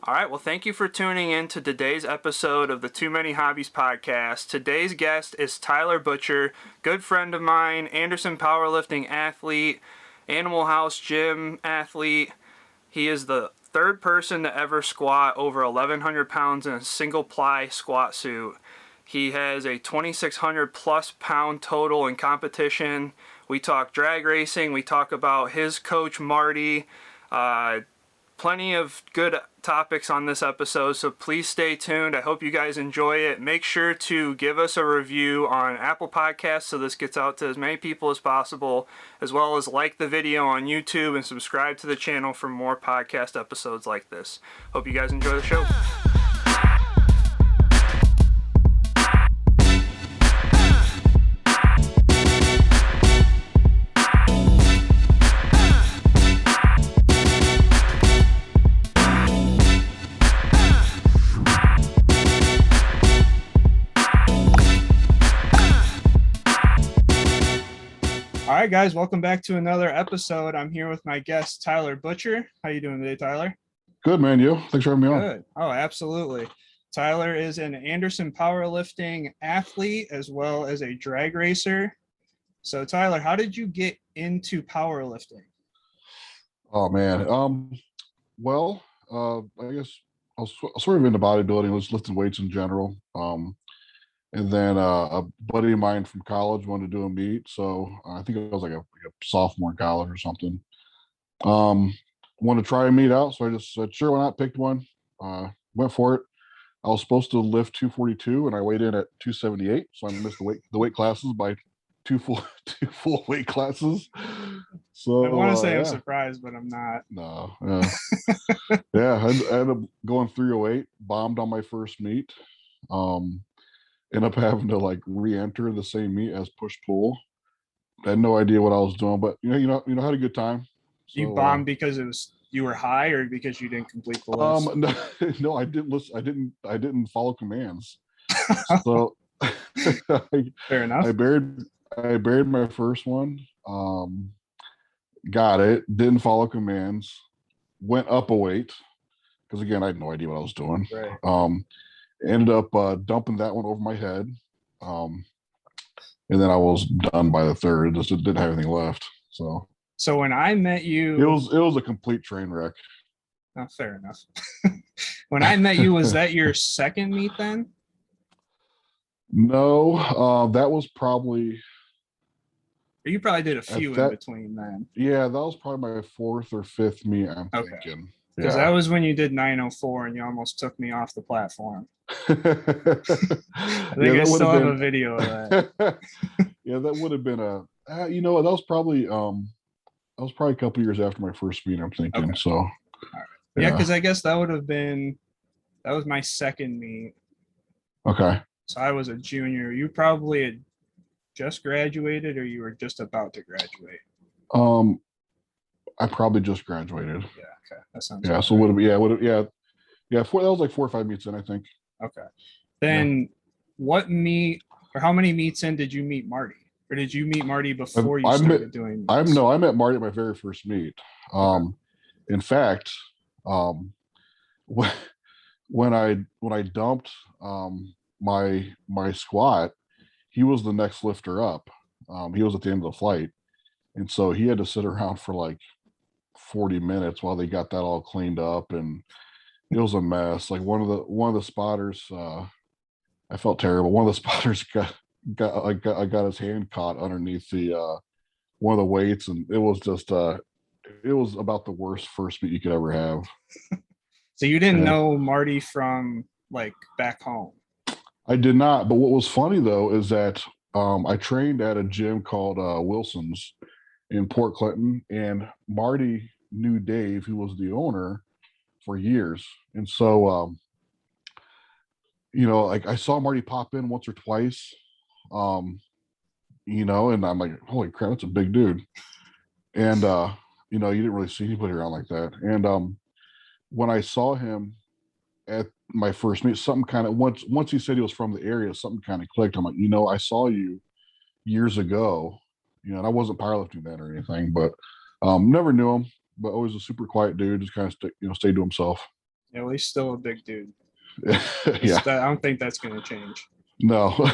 All right, well, thank you for tuning in to today's episode of the Too Many Hobbies podcast. Today's guest is Tyler Butcher, good friend of mine, Anderson powerlifting athlete, Animal House gym athlete. He is the third person to ever squat over 1,100 pounds in a single ply squat suit. He has a 2,600 plus pound total in competition. We talk drag racing. We talk about his coach, Marty. Plenty of good topics on this episode, so please stay tuned. I hope you guys enjoy it. Make sure to give us a review on Apple Podcasts so this gets out to as many people as possible, as well as like the video on YouTube and subscribe to the channel for more podcast episodes like this. Hope you guys enjoy the show. All right, guys, welcome back to another episode. I'm here with my guest, Tyler Butcher. How you doing today, Tyler? Good, man. You? Thanks for having me on. Good. Oh, absolutely. Tyler is an Anderson powerlifting athlete as well as a drag racer. So, Tyler, how did you get into powerlifting? Oh, man. I guess I was sort of into bodybuilding. I was lifting weights in general. And then a buddy of mine from college wanted to do a meet. So I think it was like a sophomore in college or something. Wanted to try a meet out. So I just said, sure, why not? Picked one. Went for it. I was supposed to lift 242 and I weighed in at 278. So I missed the weight classes by two full weight classes. So I want to say I'm surprised, but I'm not. No. Yeah. I ended up going 308, bombed on my first meet. End up having to like re-enter the same meet as push-pull. I had no idea what I was doing, but you know, had a good time. So, you bombed because you were high, or because you didn't complete the list? No, I didn't listen. I didn't follow commands. So fair enough. I buried my first one. Got it. Didn't follow commands. Went up a weight because again, I had no idea what I was doing. Right. Ended up dumping that one over my head. And then I was done by the third. Just didn't have anything left. So when I met you, it was a complete train wreck. Oh, fair enough. When I met you, was that your second meet then? No, that was probably. You probably did a few in between then. Yeah, that was probably my fourth or fifth meet, I'm thinking. Because that was when you did 904 and you almost took me off the platform. I think I still have a video of that. Yeah, that would have been that was probably a couple years after my first meet, I'm thinking. Okay. So right. Yeah, because I guess that was my second meet. Okay. So I was a junior. You probably had just graduated, or you were just about to graduate? I probably just graduated. Yeah. Okay. That sounds. Yeah. So would it? Yeah. That was like 4 or 5 meets in, I think. Okay. Then what meet or how many meets in did you meet Marty? Or did you meet Marty before you started doing meets? I met Marty at my very first meet. In fact, when I dumped my squat, he was the next lifter up. He was at the end of the flight. And so he had to sit around for like 40 minutes while they got that all cleaned up, and it was a mess. Like one of the spotters, I felt terrible. One of the spotters got his hand caught underneath the one of the weights, and it was just it was about the worst first meet you could ever have. So you didn't know Marty from like back home? I did not. But what was funny though is that I trained at a gym called Wilson's in Port Clinton, and Marty knew Dave, who was the owner, for years. And so like I saw Marty pop in once or twice, and I'm like, holy crap, that's a big dude. And you didn't really see anybody around like that. And when I saw him at my first meet, something kind of once he said he was from the area, something kind of clicked. I'm like, I saw you years ago, and I wasn't powerlifting then or anything, but never knew him, but always a super quiet dude, just kind of stayed to himself. Yeah, well, he's still a big dude. Yeah. I don't think that's going to change. No.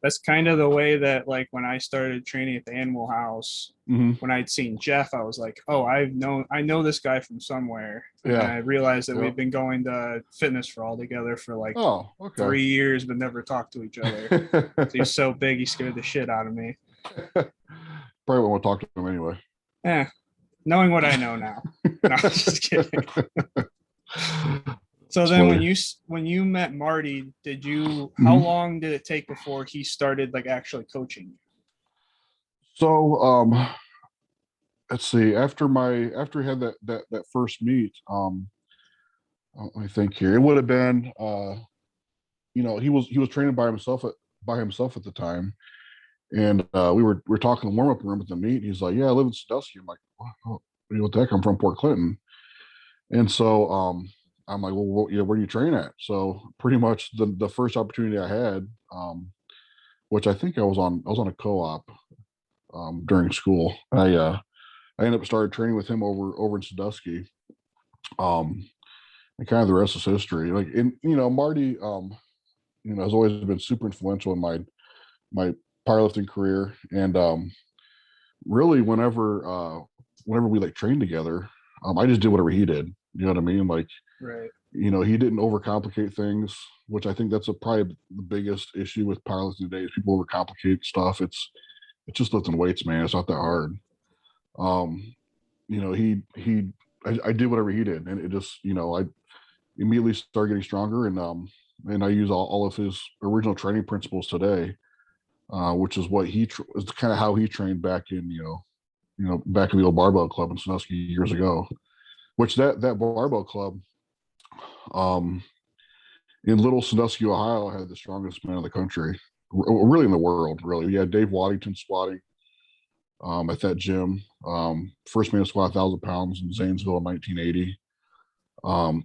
That's kind of the way that, like, when I started training at the Animal House, Hmm. when I'd seen Jeff, I was like, oh, I know this guy from somewhere. And then Yeah. I realized that we've Yep. been going to Fitness for All together for like Oh, okay. 3 years, but never talked to each other. He's so big, he scared the shit out of me. Probably won't want to talk to him anyway. Eh, knowing what I know now. No, I'm just kidding. So It's then funny. when you met Marty, how Mhm. long did it take before he started like actually coaching you? So let's see. After we had that first meet, let me think here. It would have been he was training by himself at the time, and we were talking in the warm up room at the meet. He's like, "Yeah, I live in Sandusky." I'm like, "What the heck? I'm from Port Clinton." And so I'm like, "Well, yeah, where do you train at?" So pretty much the first opportunity I had, which I think I was on a co-op during school. I ended up started training with him over in Sandusky. Um, and kind of the rest is history. Like Marty, has always been super influential in my powerlifting career. And really whenever we like trained together, I just did whatever he did. You know what I mean? Like, Right. he didn't overcomplicate things, which I think that's probably the biggest issue with powerlifting today is people overcomplicate stuff. It's just lifting weights, man. It's not that hard. Um, I did whatever he did, and it just, I immediately started getting stronger, and I use all of his original training principles today, which is what is kind of how he trained back in back in the old barbell club in Sandusky years ago. Which that barbell club, um, in Little Sandusky, Ohio, had the strongest men in the country, really in the world. Really, we had Dave Waddington squatting at that gym. First man to squat 1,000 pounds in Zanesville in 1980.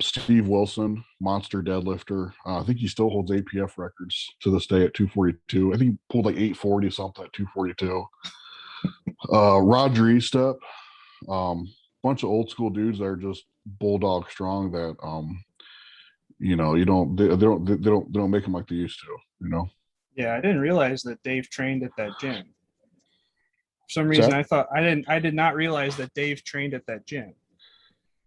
Steve Wilson, monster deadlifter. I think he still holds APF records to this day at 242. I think he pulled like 840 something at 242. Roger Estep, bunch of old school dudes that are just bulldog strong. That you don't they don't make them like they used to. Yeah, I didn't realize that Dave trained at that gym. For some reason, That I did not realize that Dave trained at that gym,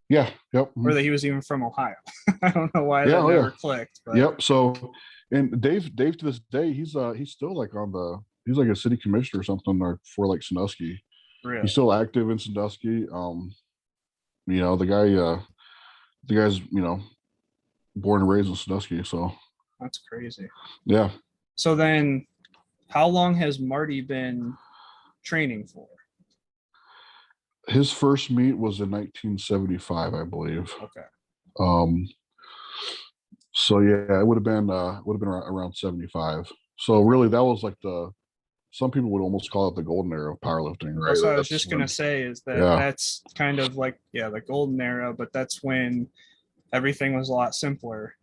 yeah, yep, or that he was even from Ohio. I don't know why yeah, that oh yeah, never clicked, but yep. So, and Dave to this day, he's still like he's like a city commissioner or something for like Sandusky. really, He's still active in Sandusky. The guy's born and raised in Sandusky. So that's crazy. yeah, So then, how long has Marty been training for? his first meet was in 1975, I believe. Okay. Um, so yeah, it would have been around 75. So really, that was like some people would almost call it the golden era of powerlifting, right? That's what I was That's just gonna when, say is that yeah, that's kind of like, yeah, the golden era, but that's when everything was a lot simpler.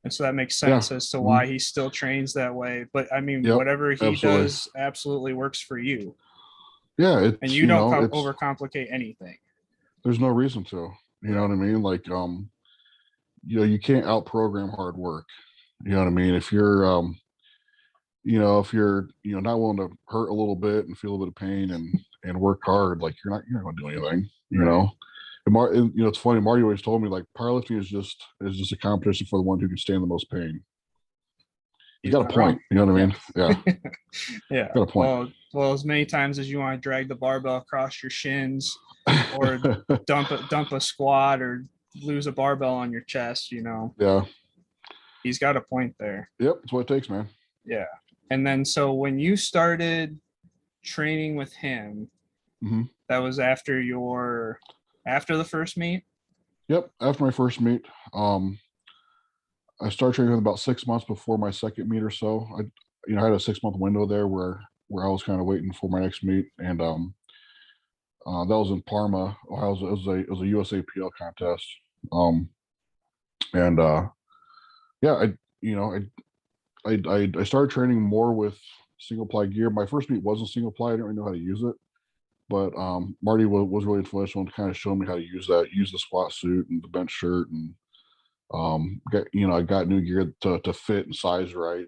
And so that makes yeah, sense as to mhm, why he still trains that way. But I mean, yep, whatever he absolutely, does absolutely works for you. yeah. And It's you don't it's overcomplicate anything. there's no reason to, you know Right. what I mean? Like you can't out program hard work. You know what I mean? If you're not willing to hurt a little bit and feel a bit of pain and work hard, like you're not going to do anything. Right. It's funny. Marty always told me like powerlifting is just a competition for the one who can stand the most pain. He's He's got a not wrong. point. You know what I Yeah. mean? Yeah, Yeah. got a point. Well, as many times as you want to drag the barbell across your shins or dump a squat or lose a barbell on your chest, Yeah. he's got a point there. Yep. It's what it takes, man. Yeah. And then so when you started training with him, Hmm. that was after the first meet? Yep. After my first meet, I started training about 6 months before my second meet or so. I had a 6 month window there where I was kind of waiting for my next meet, and that was in Parma, Ohio. It was a USAPL contest, um, and yeah, I started training more with single ply gear. My first meet wasn't single ply. I didn't really know how to use it, but Marty was really influential and kind of showed me how to use the squat suit and the bench shirt, and I got new gear to fit and size right,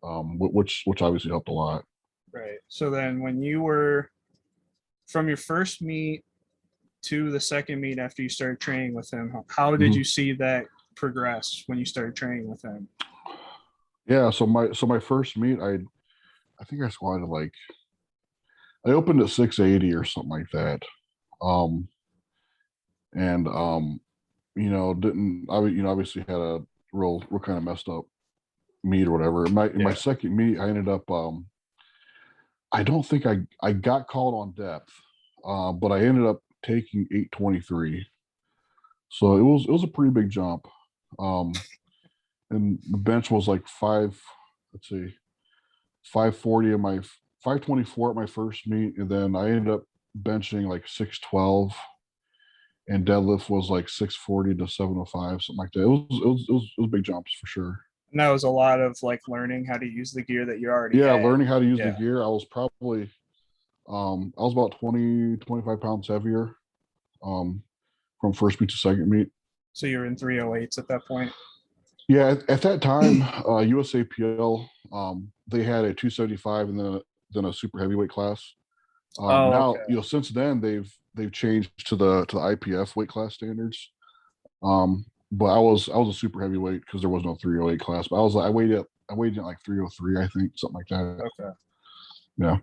which obviously helped a lot. Right. So then when you were from your first meet to the second meet after you started training with him, how did Mhm. you see that progress when you started training with him? Yeah, so my first meet, I think I squatted like I opened at 680 or something like that. Um, and didn't I obviously had a real kind of messed up meet or whatever. In my Yeah. second meet, I ended up I don't think I got called on depth, but I ended up taking 823. So it was a pretty big jump. Um, and the bench was like let's see, 540 at my 524 at my first meet, and then I ended up benching like 612, and deadlift was like 640 to 705, something like that. It was big jumps for sure. And that was a lot of like learning how to use the gear that you already Yeah, had. learning how to use the Yeah. gear. I was about 25 pounds heavier um from first meet to second meet. So you were in 308s at that point. Yeah, at that time, USAPL, they had a 275 and then a super heavyweight class. Oh, Now, okay. since then they've changed to the IPF weight class standards. But I was a super heavyweight because there was no 308 class. But I weighed in like 303, I think, something like that. Okay. Yeah.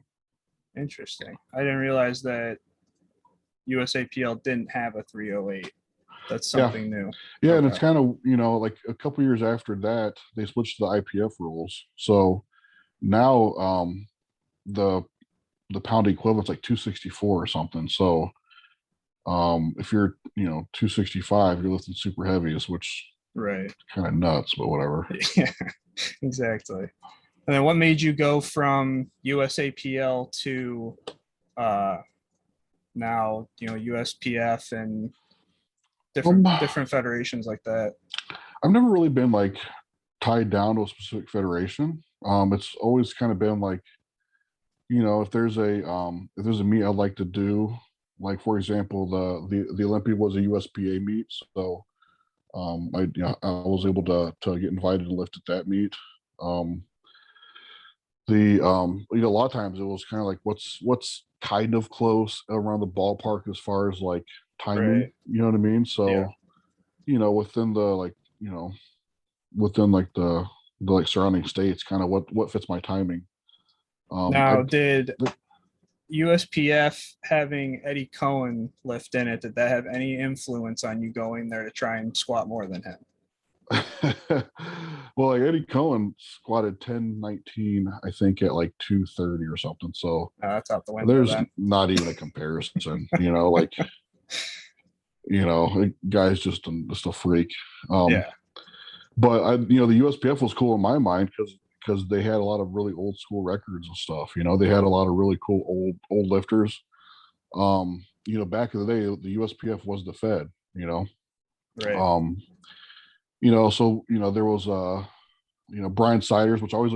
Interesting. I didn't realize that USAPL didn't have a 308. That's Yeah. something new. Yeah, and it's Okay. kind of, like a couple years after that, they switched to the IPF rules. So now the the pound equivalent's like 264 or something. So if you're 265, you're lifting super heavies, which Right. kind of nuts, but whatever. Yeah, exactly. And then what made you go from USAPL to uh now, USPF and Um, different federations like that? I've never really been like tied down to a specific federation. It's always kind of been like, if there's a meet I'd like to do, like for example, the Olympia was a USPA meet, so I was able to get invited to lift at that meet. Um, a lot of times it was kind of like what's kind of close around the ballpark as far as like timing, Right. you know what I mean? Yeah. So, within the like, within like the like surrounding states, kind of what fits my timing. I Now, did USPF having Eddie Cohen lift in it, did that have any influence on you going there to try and squat more than him? well, like Eddie Cohen squatted 1019, I think, at like 230 or something. So That's out the window there's then. not even a comparison, like, the guy's just a freak. Yeah. But the USPF was cool in my mind because they had a lot of really old school records and stuff. They had a lot of really cool old lifters. Back in the day, the USPF was the Fed. Right. Um, so there was Brian Siders, which I always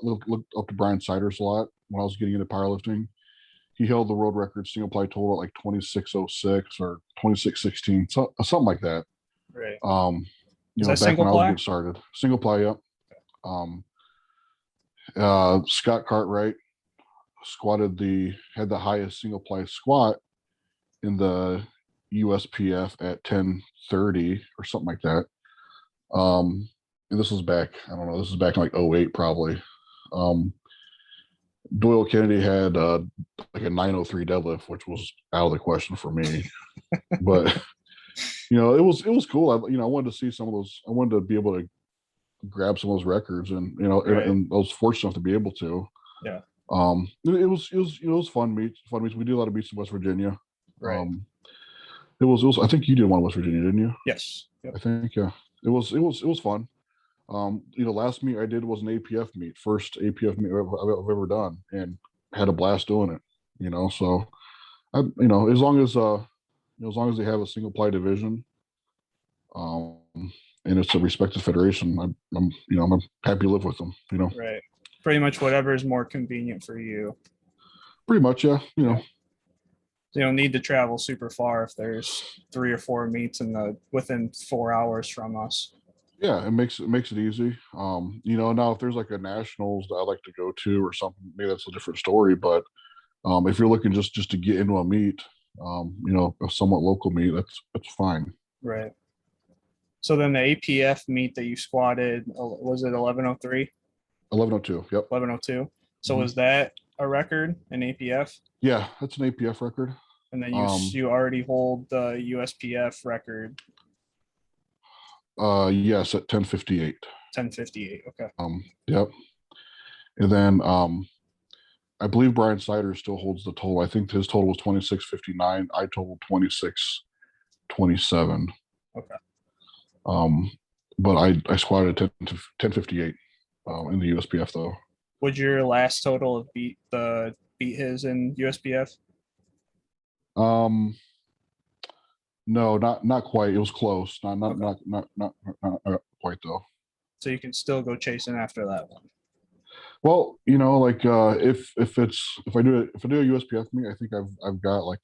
looked up to Brian Siders a lot when I was getting into powerlifting. He held the world record single ply total at like 2606 or 2616, something like that. Right. Um, Is that back single when I was ply? getting started, single ply, yep. Um, Scott Cartwright had the highest single ply squat in the USPF at 1030 or something like that. And this was back, I don't know, this was back in like '08 probably. Um, Doyle Kennedy had like a 903 deadlift, which was out of the question for me. But it was cool. I wanted to see some of those. I wanted to be able to grab some of those records, and Right. and I was fortunate enough to be able to. Yeah. It was fun meets. Fun meets. We did a lot of meets in West Virginia. Right. Um, it was. I think you did one in West Virginia, didn't you? Yes. Yep. I think, yeah. It was fun. Last meet I did was an APF meet, first APF meet I've ever done, and had a blast doing it. So as long as they have a single ply division, um, and it's a respected federation, I'm happy to live with them. Right. Pretty much whatever is more convenient for you. Pretty much, yeah. Yeah. So you don't need to travel super far if there's 3 or 4 meets within 4 hours from us. Yeah, it makes it easy. Now if there's like a nationals that I like to go to or something, maybe that's a different story. But if you're looking just to get into a meet, a somewhat local meet, that's fine. Right. So then the APF meet that you squatted, was it 1103? 1102. Yep. 1102. So Mhm. was that a record in APF? Yeah, that's an APF record. And then you already hold the USPF record. Yes, at 10:58. 10:58. Okay. Yep. And then I believe Brian Sider still holds the total. I think his total was 26:59. I totaled 26:27. Okay. But I squatted at 10:58 in the USPF though. Would your last total have beat his in USPF? No, not quite. It was close. Not Okay. not quite though. So you can still go chasing after that one. Well, like if I do a USPF meet, I think I've got like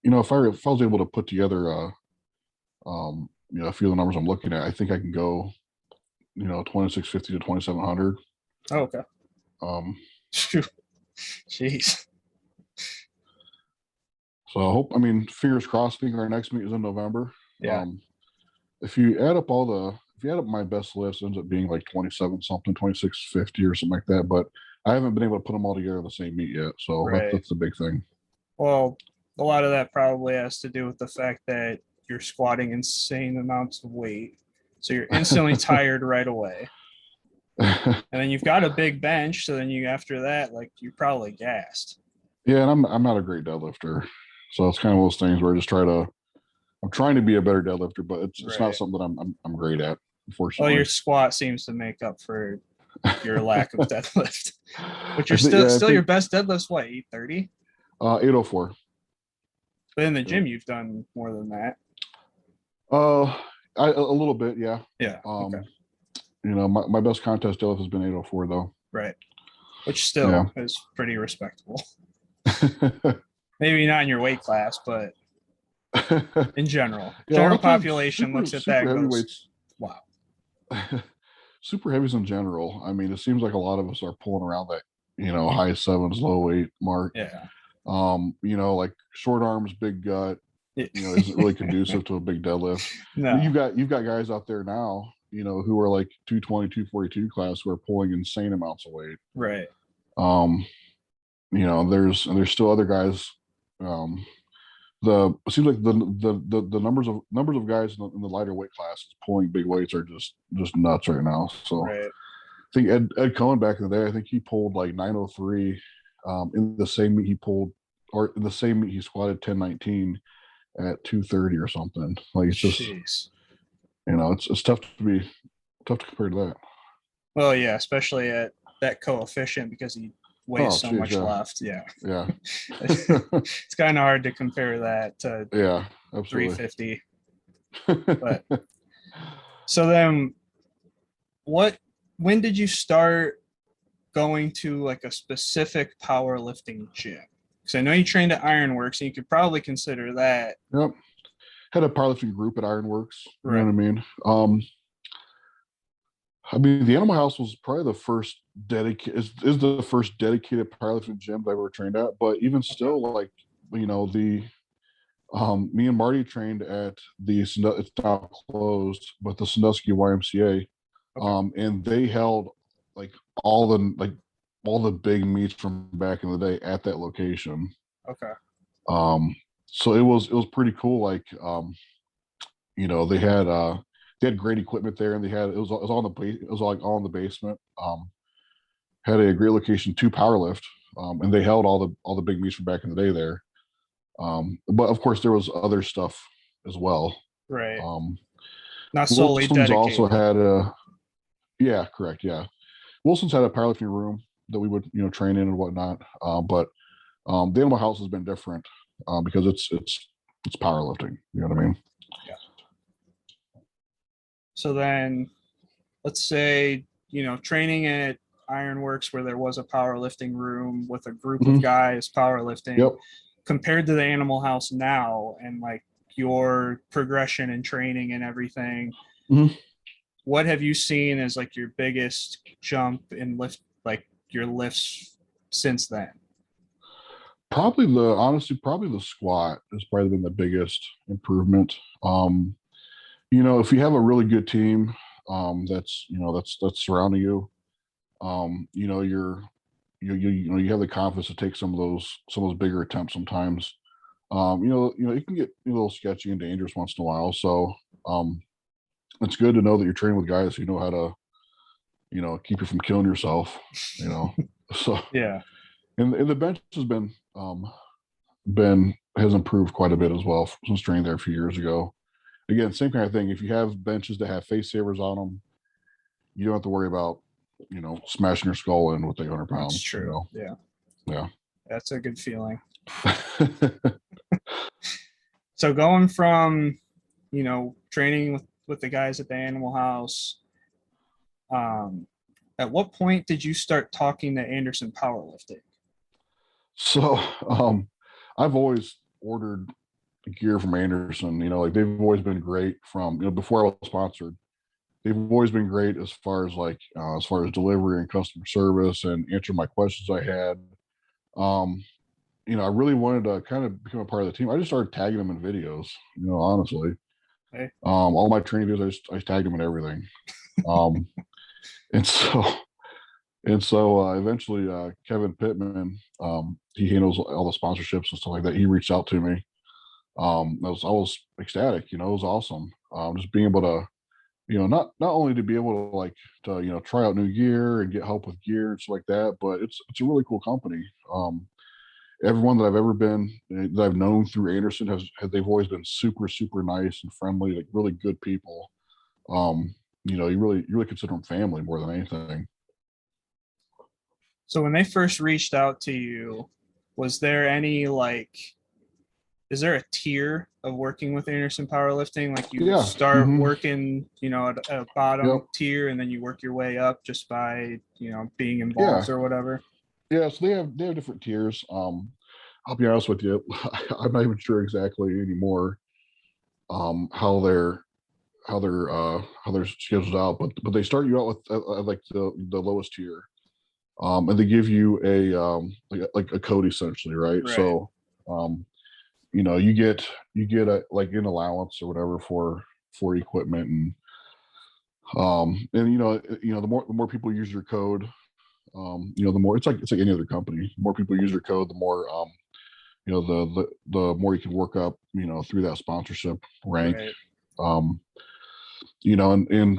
if I was able to put together a few of the numbers I'm looking at, I think I can go 2650 to 2700. Oh, okay. Jeez. So I mean, fingers crossed. I think our next meet is in November. Yeah. If you add up my best lifts, it ends up being like 27 something, 2650 or something like that. But I haven't been able to put them all together in the same meet yet. So Right. that's the big thing. Well, a lot of that probably has to do with the fact that you're squatting insane amounts of weight. So you're instantly tired right away. And then you've got a big bench. So then after that, like you're probably gassed. Yeah. And I'm not a great deadlifter. So it's kind of those things where I'm trying to be a better deadlifter, but it's Right. not something that I'm great at, unfortunately. Well, your squat seems to make up for your lack of deadlift. But you're still your best deadlift's what, 830? 804. But in the gym, you've done more than that. A little bit, yeah. Yeah. Okay. My best contest deadlift has been 804 though. Right. Which still is pretty respectable. Maybe not in your weight class, but in general. General population looks at that and goes, wow. Super heavies in general. I mean, it seems like a lot of us are pulling around that, high sevens, low eight mark. Yeah. Like short arms, big gut, isn't really conducive to a big deadlift. No. You've got guys out there now, who are like 220, 242 class who are pulling insane amounts of weight. Right. There's still other guys. It seems like the numbers of guys in the lighter weight classes pulling big weights are just nuts right now. So right. I think Ed Cohen back in the day, I think he pulled like 903 in the same meet he squatted 1019 at 230 or something. Like it's just it's tough to compare to that. Well, yeah, especially at that coefficient because he weighs so much left. Yeah. Yeah. It's kind of hard to compare that to absolutely. 350. But so then when did you start going to like a specific powerlifting gym? Because I know you trained at Ironworks and you could probably consider that. Yep. Had a powerlifting group at Ironworks. You know what I mean? The Animal House was probably the first dedicated powerlifting gym I ever trained at. But even still, like, me and Marty trained at it's now closed, but the Sandusky YMCA. And they held like all the big meets from back in the day at that location. Okay. So it was pretty cool. Like, they had great equipment there, and it was all in the basement. Had a great location to powerlift, and they held all the big meets from back in the day there. But of course, there was other stuff as well. Right. Not solely Wilson's dedicated. Also had correct. Yeah, Wilson's had a powerlifting room that we would train in and whatnot. But the Animal House has been different because it's powerlifting. You know what I mean? Yeah. So then, let's say training at Ironworks where there was a powerlifting room with a group of Mhm. guys powerlifting, Yep. compared to the Animal House now, and like your progression and training and everything, Mhm. what have you seen as like your biggest jump in lift, like your lifts since then? Probably the squat has probably been the biggest improvement. If you have a really good team, that's surrounding you, you have the confidence to take some of those bigger attempts sometimes. It can get a little sketchy and dangerous once in a while. So um, it's good to know that you're training with guys who know how to, keep you from killing yourself. You know, so Yeah. and the bench has improved quite a bit as well since training there a few years ago. Again, same kind of thing. If you have benches that have face savers on them, you don't have to worry about smashing your skull in with 800 That's pounds. true. Yeah. Yeah. That's a good feeling. So going from, training with the guys at the Animal House, um, at what point did you start talking to Anderson Powerlifting? So I've always ordered gear from Anderson. Like they've always been great from before I was sponsored. They've always been great as far as delivery and customer service and answering my questions I had. Um, I really wanted to kind of become a part of the team. I just started tagging them in videos. Honestly, Okay. all my training videos I just tagged them in everything. Um, and so eventually Kevin Pittman, he handles all the sponsorships and stuff like that. He reached out to me. I was ecstatic. It was awesome. Just being able to, not only to be able to try out new gear and get help with gear and stuff like that, but it's a really cool company. Everyone that I've ever been that I've known through Anderson they've always been super super nice and friendly, like really good people. You really consider them family more than anything. So when they first reached out to you, was there any is there a tier of working with Anderson Powerlifting? Like you Yeah. start Hmm. working, at a bottom Yep. tier and then you work your way up just by, being Yeah. involved or whatever? Yeah. So they have different tiers. I'll be honest with you, I'm not even sure exactly anymore how they're scheduled out, but they start you out with like the lowest tier, and they give you like a code essentially, right? Right. So you get like an allowance or whatever for equipment, and the more people use your code, the more it's like any other company. The more people use your code, the more the more you can work up through that sponsorship rank. Right. um and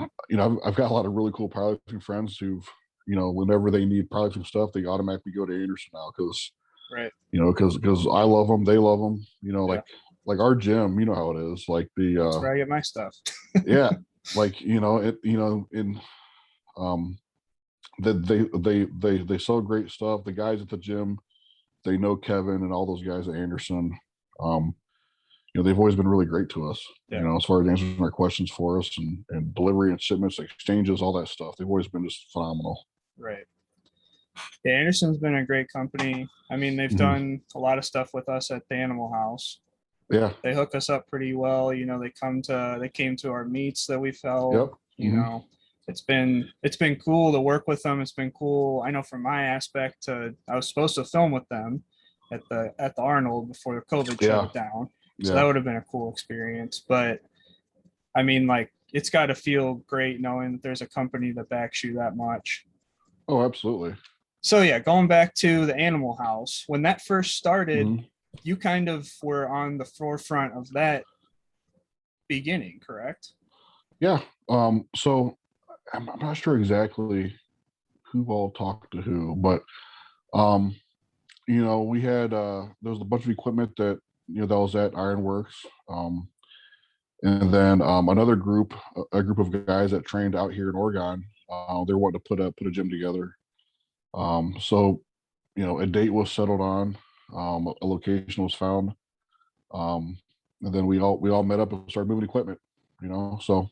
I've got a lot of really cool powerlifting friends who've whenever they need powerlifting stuff, they automatically go to Anderson now because Right. I love them, they love them. Yeah. Like our gym, you know how it is. Like the That's where I get my stuff. yeah, like in um that they sell great stuff. The guys at the gym, they know Kevin and all those guys at Anderson. Um, they've always been really great to us. Yeah. As far as answering our questions for us and delivery and shipments, exchanges, all that stuff. They've always been just phenomenal. Right. Yeah, Anderson's been a great company. I mean, they've Hmm. done a lot of stuff with us at the Animal House. Yeah. They hook us up pretty well. They came to our meets that we've held. Yep. Hmm. It's been cool to work with them. It's been cool. I know from my aspect, I was supposed to film with them at the Arnold before COVID shut Yeah. it down. So that Yeah. would have been a cool experience. But I mean, like, it's got to feel great knowing that there's a company that backs you that much. Oh, absolutely. So yeah, going back to the Animal House, when that first started, Hmm. you kind of were on the forefront of that beginning, correct? Yeah. So I'm not sure exactly who all talked to who, but um, we had there was a bunch of equipment that was at Ironworks. And then another group, a group of guys that trained out here in Oregon, they were wanting to put a gym together. So a date was settled on, a location was found, and then we all met up and started moving equipment. So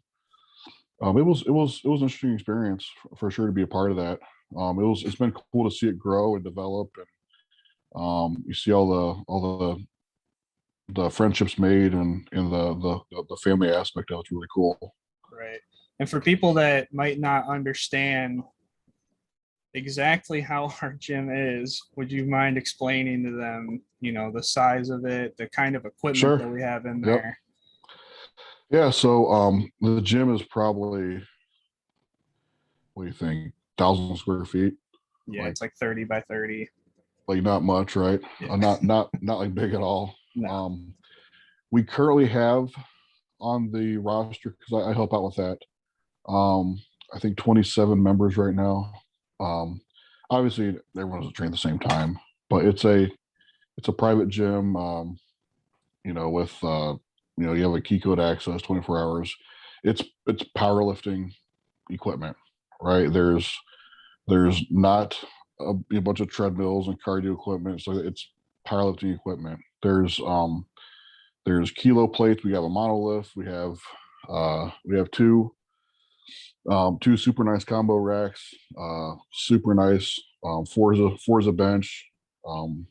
it was an interesting experience for sure to be a part of that. It's been cool to see it grow and develop, and you see all the friendships made, and the family aspect of it's really cool. Right. And for people that might not understand exactly how our gym is, would you mind explaining to them, the size of it, the kind of equipment Sure. that we have in Yep. there? Yeah. So the gym is probably, what do you think, 1,000 square feet? Yeah, Like it's like 30 by 30. not much, right? Yeah. Not like big at all. No. We currently have on the roster, because I help out with that. I think 27 members right now. Um, Obviously, everyone doesn't train at the same time, but it's a private gym. With you have a key code access, 24 hours. It's powerlifting equipment, right? There's not a bunch of treadmills and cardio equipment, so it's powerlifting equipment. There's kilo plates. We have a monolift. We have two super nice combo racks, super nice Forza bench, um,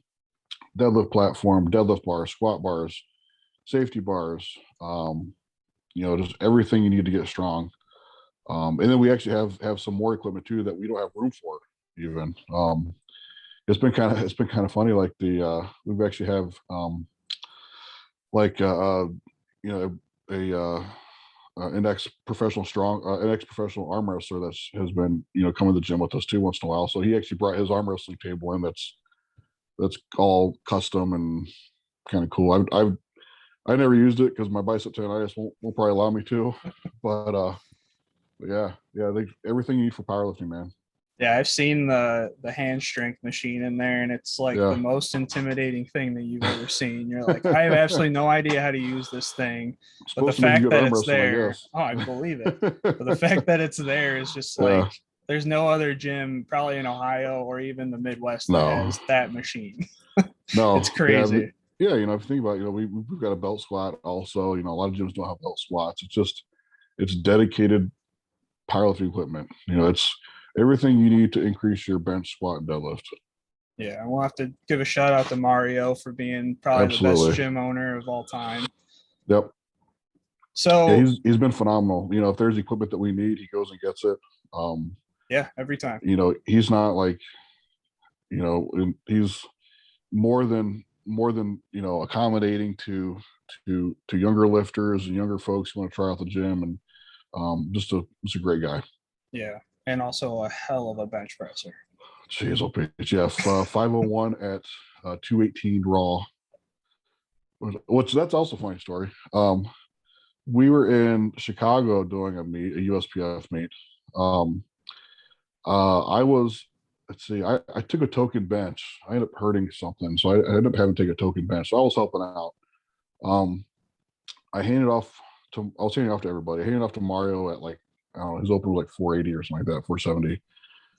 deadlift platform, deadlift bars, squat bars, safety bars, just everything you need to get strong. And then we actually have some more equipment too that we don't have room for even. It's been kind of funny. Like we actually have like you know a an ex professional arm wrestler has been coming to the gym with us too once in a while. So he actually brought his arm wrestling table in. That's all custom and kind of cool. I never used it because my bicep tendonitis won't probably allow me to, but yeah, everything you need for powerlifting, man. Yeah, I've seen the hand strength machine in there, and it's like the Yeah. most intimidating thing that you've ever seen. You're like, I have absolutely no idea how to use this thing, It's but the supposed to make you fact good that arm it's wrestling, I there, guess. oh, I believe it. But the fact that it's there is just like Yeah. there's no other gym, probably in Ohio or even the Midwest, that No. has that machine. No. It's crazy. Yeah, if you think about it, we've got a belt squat also. A lot of gyms don't have belt squats. It's dedicated powerlifting equipment. It's everything you need to increase your bench, squat, and deadlift. Yeah, and we'll have to give a shout out to Mario for being probably the best Absolutely. gym owner of all time. Yep. Yeah, So he's been phenomenal. If there's equipment that we need, he goes and gets it. yeah, every time. He's not like, he's more than accommodating to younger lifters and younger folks who want to try out the gym, and just a great guy. Yeah, and also a hell of a bench presser. Jeez, oh, Jeff, 501 at 218 raw. Which that's also a funny story. We were in Chicago doing a USPF meet. I was, let's see, I took a token bench. I ended up hurting something, so I ended up having to take a token bench. So I was helping out. I was handing off to everybody. I handed off to Mario at like, I don't know, his open was like 480 or something like that, 470.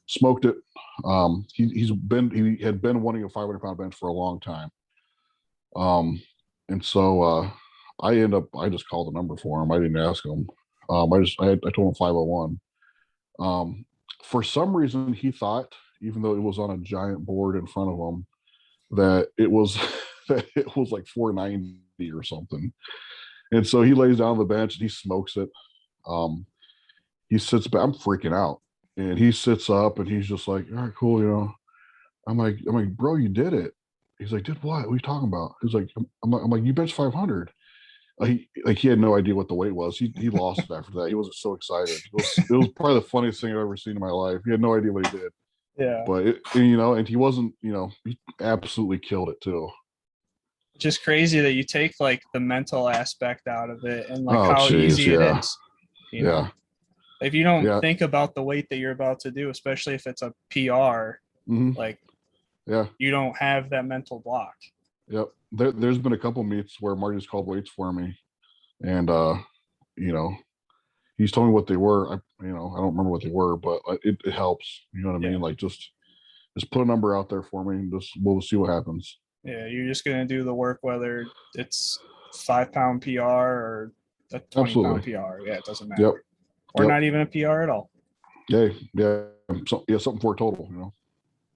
Smoked it. He had been wanting a 500-pound bench for a long time. And so I just called the number for him. I didn't ask him. I told him 501. For some reason, he thought, even though it was on a giant board in front of him, that it was that it was like 490 or something. And so he lays down on the bench and he smokes it. He sits back. I'm freaking out, and he sits up and he's just like, "All right, cool." I'm like, bro, you did it. He's like, did what? What are you talking about? He's like, I'm like, you bench 500. He had no idea what the weight was. He lost it after that. He wasn't so excited. It was probably the funniest thing I've ever seen in my life. He had no idea what he did. Yeah. But and he wasn't, he absolutely killed it too. Just crazy that you take like the mental aspect out of it and like how geez, easy yeah. it is. Yeah. If you don't think about the weight that you're about to do, especially if it's a PR, like you don't have that mental block. Yep. There's been a couple meets where Marty's called weights for me, and he's told me what they were. I don't remember what they were, but it helps. You know what I mean? Like just put a number out there for me, and we'll see what happens. Yeah, you're just gonna do the work, whether it's 5-pound PR or a 20-pound PR. Yeah, it doesn't matter. Yep. Or not even a PR at all. yeah, something for a total, you know.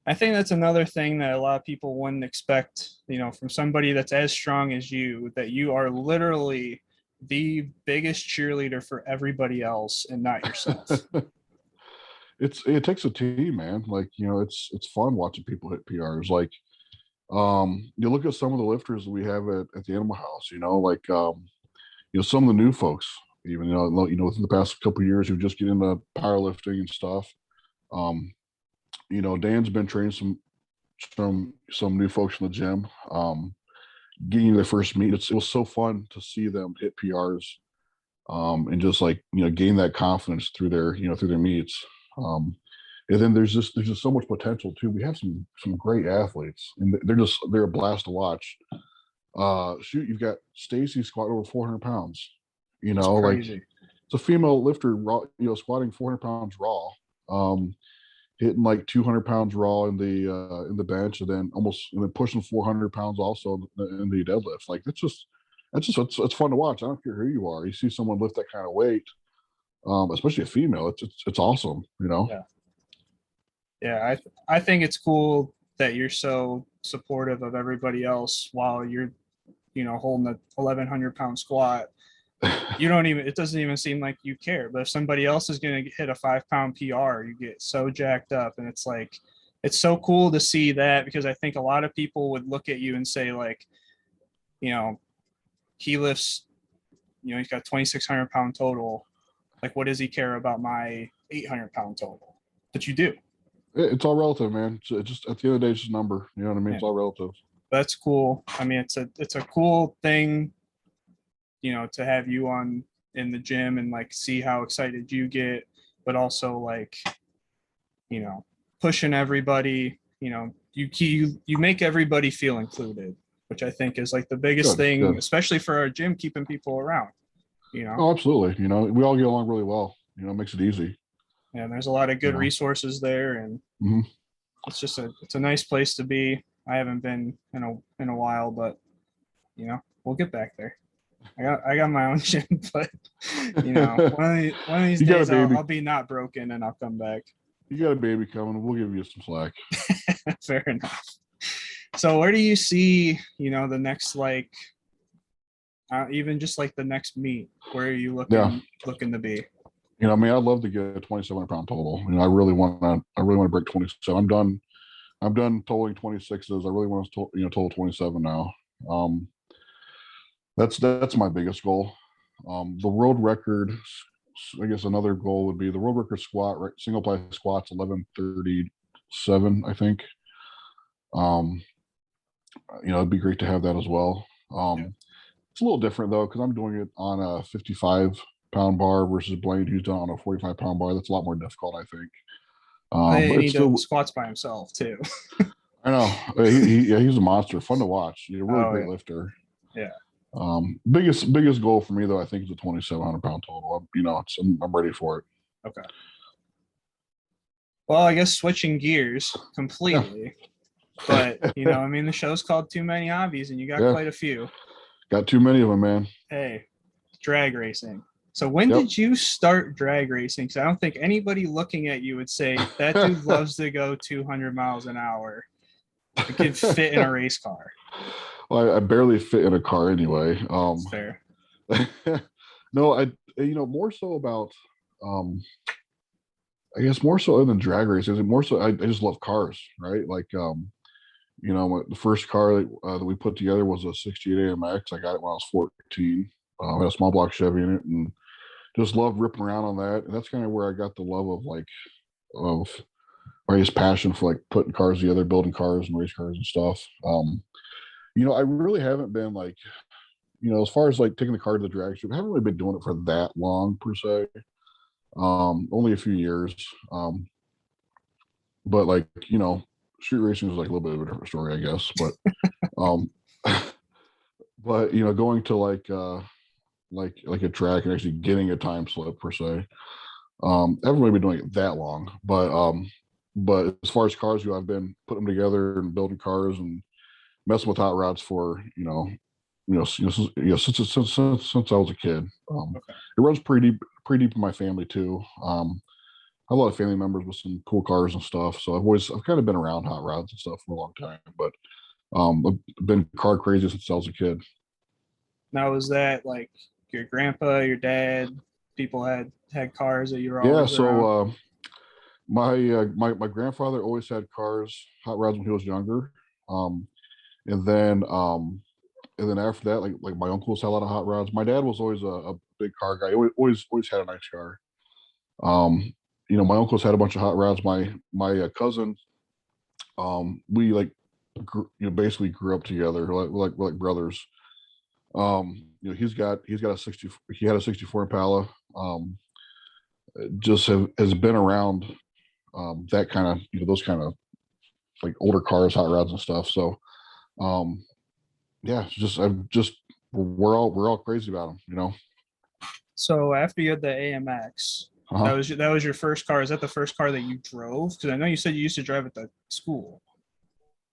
I think that's another thing that a lot of people wouldn't expect, from somebody that's as strong as you, that you are literally the biggest cheerleader for everybody else and not yourself. It takes a team, man. Like, it's fun watching people hit PRs. Like, you look at some of the lifters that we have at the animal house, like some of the new folks, even within the past couple of years who just get into powerlifting and stuff. Um, Dan's been training some new folks in the gym, getting their first meet. It was so fun to see them hit PRs, and just like gain that confidence through their meets. And then there's just so much potential too. We have some great athletes, and they're a blast to watch. Shoot, you've got Stacy squatting over 400 pounds. It's Like crazy. it's a female lifter, raw, squatting 400 pounds raw, hitting like 200 pounds raw in the bench, and then pushing 400 pounds also in the deadlift. Like it's fun to watch. I don't care who you are. You see someone lift that kind of weight, especially a female. It's awesome. Yeah. Yeah. I think it's cool that you're so supportive of everybody else while you're, holding a 1,100-pound squat. It doesn't even seem like you care. But if somebody else is going to hit a 5-pound PR, you get so jacked up. And it's like, it's so cool to see that, because I think a lot of people would look at you and say, like, he lifts, he's got 2,600-pound total. Like, what does he care about my 800-pound total? But you do. It's all relative, man. It's just at the end of the day, it's just a number. You know what I mean? Yeah. It's all relative. That's cool. I mean, it's a cool thing, to have you on in the gym and like see how excited you get, but also like, pushing everybody. You make everybody feel included, which I think is like the biggest thing, especially for our gym, keeping people around. Oh, absolutely. We all get along really well. It makes it easy. Yeah, and there's a lot of good resources there, and it's a nice place to be. I haven't been in a while, but we'll get back there. I got my own gym, but one of these days I'll be not broken and I'll come back. You got a baby coming. We'll give you some slack. Fair enough. So where do you see the next, like, even just like the next meet? Where are you looking to be? I mean, I'd love to get a 2,700-pound total. I really want to break 27. I'm done totaling 26s. I really want to total 27 now. That's my biggest goal. The world record, I guess another goal would be the world record squat, right? Single ply squats, 1137, I think. It'd be great to have that as well. It's a little different though, because I'm doing it on a 55-pound bar versus Blaine, who's done on a 45-pound bar. That's a lot more difficult, I think. But he still squats by himself too. I know. He's a monster. Fun to watch. He's a really great lifter. Yeah. Biggest goal for me though, I think, is a 2,700-pound total. I'm ready for it. Okay. Well, I guess switching gears completely, but I mean, the show's called Too Many Hobbies, and you got quite a few. Got too many of them, man. Hey, drag racing. So when did you start drag racing? Because I don't think anybody looking at you would say that dude loves to go 200 miles an hour. It could fit in a race car. Well, I barely fit in a car anyway. That's fair. No, I more so about I guess more so than drag races. More so, I just love cars, right? Like the first car that we put together was a 68 AMX. I got it when I was 14. I had a small block Chevy in it, and just loved ripping around on that. And that's kind of where I got the love of I guess passion for like putting cars together, building cars and race cars and stuff. I really haven't been like, as far as like taking the car to the drag strip, I haven't really been doing it for that long per se. Only a few years. But like, street racing is like a little bit of a different story, I guess. But but going to like a track and actually getting a time slip per se. I haven't really been doing it that long. But as far as cars go, I've been putting them together and building cars and messing with hot rods for since I was a kid. It runs pretty deep in my family too. have a lot of family members with some cool cars and stuff. So I've kind of been around hot rods and stuff for a long time, but I've been car crazy since I was a kid. Now, was that like your grandpa, your dad, people had cars that you were Yeah. always So around? my grandfather always had cars, hot rods when he was younger. Um, and then after that, like my uncles had a lot of hot rods. My dad was always a big car guy. He always had a nice car. Um, my uncles had a bunch of hot rods. My cousin, we like basically grew up together. We're like brothers. He's got a 60. He had a 64 Impala. Just has been around that kind of those kind of like older cars, hot rods and stuff. So um, yeah, it's just I've just we're all crazy about them. So after you had the AMX, Uh-huh. that was your first car. Is that the first car that you drove? Because I know you said you used to drive at the school,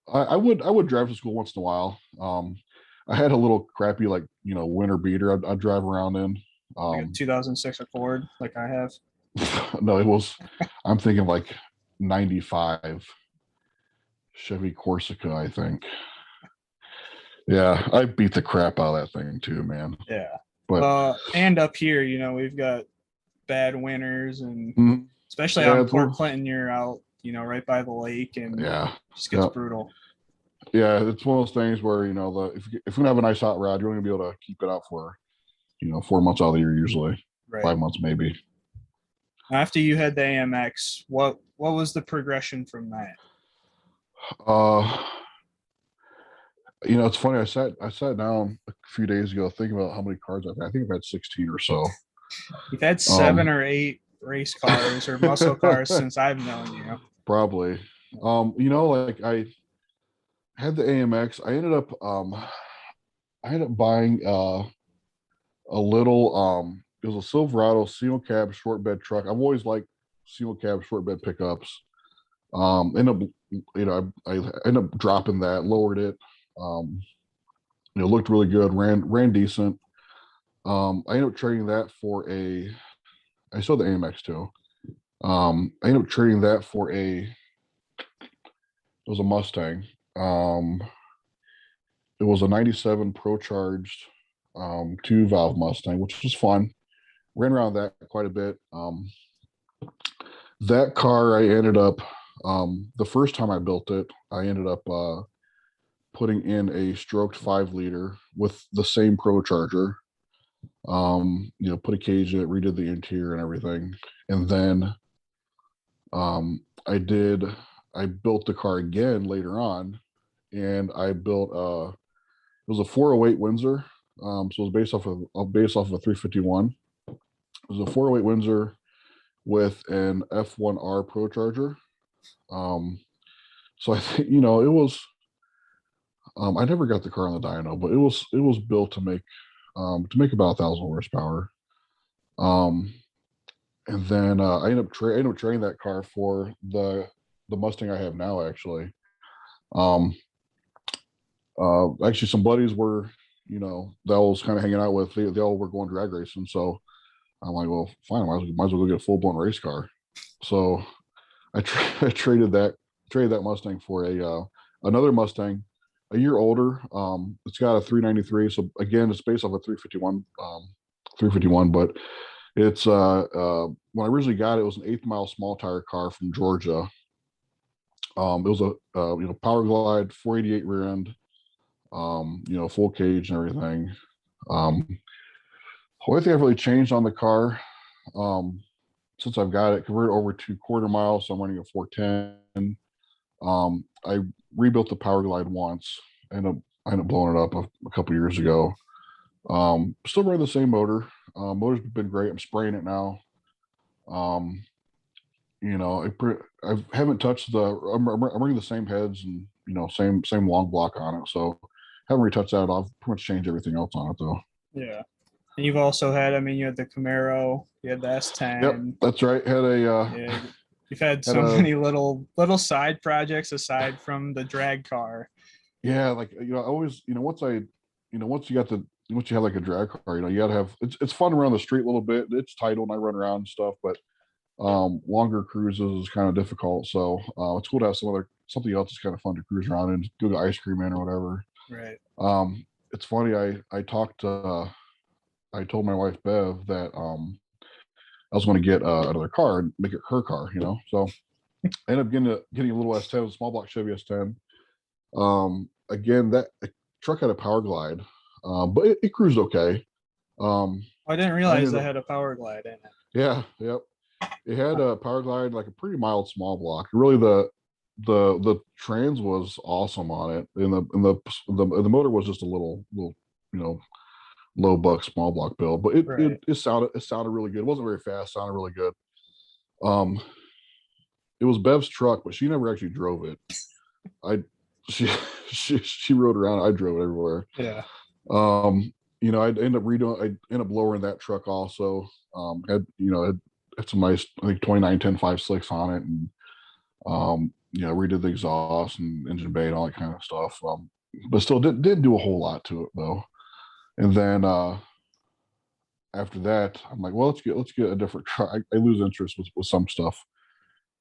I would drive to school once in a while. I had a little crappy like winter beater I'd drive around in. like a Um, 2006 Accord, like I have. no, it was. I'm thinking like '95 Chevy Corsica, I think. Yeah, I beat the crap out of that thing too, man. Yeah. But And up here, we've got bad winters, and mm, especially out yeah, in Port Clinton, you're out, right by the lake, and it yeah, just gets yeah, brutal. yeah. It's one of those things where if you have a nice hot rod, you're only gonna be able to keep it out for 4 months out of the year, usually Right. 5 months maybe. After you had the AMX, what was the progression from that? Uh, it's funny. I sat down a few days ago thinking about how many cars I've had. I think I've had 16 or so. You've had Um, 7 or 8 race cars or muscle cars since I've known you. probably. Like I had the AMX. I ended up buying a little it was a Silverado single cab short bed truck. I've always liked single cab short bed pickups. End up I ended up dropping that, lowered it. Um, looked really good, ran decent. I ended up trading that for I still had the AMX too. I ended up trading that for it was a Mustang. Um, it was a 97 Pro Charged 2 valve Mustang, which was fun. Ran around that quite a bit. That car, I ended up, the first time I built it, I ended up putting in a stroked 5 liter with the same Pro Charger. Put a cage in it, redid the interior and everything. And then I built the car again later on, and I built it was a 408 Windsor. So it was based off of a 351. It was a 408 Windsor with an F1R Pro Charger. Um, so I think it was. I never got the car on the dyno, but it was built to make about 1,000 horsepower. Um, and then I ended up trading that car for the Mustang I have now. Um, actually, some buddies were that I was kind of hanging out with. They all were going drag racing, so I'm like, well, fine, might as well go get a full blown race car. So I traded that Mustang for another Mustang, a year older. It's got a 393. So again, it's based off a 351, 351, but it's when I originally got it, it was an 8th mile small tire car from Georgia. It was a Power Glide 488 rear end, full cage and everything. The only thing I've really changed on the car, um, since I've got it converted over to quarter mile, so I'm running a 410. I rebuilt the Power Glide once. I ended up blowing it up a couple years ago. Still running the same motor. Motor's been great. I'm spraying it now. Um, I haven't touched I'm running the same heads and same long block on it. So haven't retouched that. I've pretty much changed everything else on it though. Yeah. And you've also had, you had the Camaro, you had the Yep, S10. that's right. Yeah, you've had had so a many little side projects aside from the drag car. yeah, like I always once you have like a drag car, you gotta have it's fun around the street a little bit. It's title and I run around and stuff, but Longer cruises is kind of difficult. So it's cool to have something else that's kind of fun to cruise around and go to ice cream in or whatever. Right. It's funny. I told my wife Bev that I was going to get another car and make it her car. So I ended up getting a little S10, a small block Chevy S10. Again, that truck had a power glide, but it cruised okay. I didn't I realize ended they up, had a power glide in it. yeah, yep. It had a power glide, like a pretty mild small block. Really, the trans was awesome on it, and the motor was just a little you know low buck small block build, but Right. it sounded really good. It wasn't very fast, sounded really good. Um, it was Bev's truck, but she never actually drove it. I she she rode around. I drove it everywhere. Yeah. I end up lowering that truck also. Had some nice, I think 2910 5.6 on it, and redid the exhaust and engine bay and all that kind of stuff. But still didn't do a whole lot to it though. And then after that, I'm like, well, let's get a different truck. I lose interest with some stuff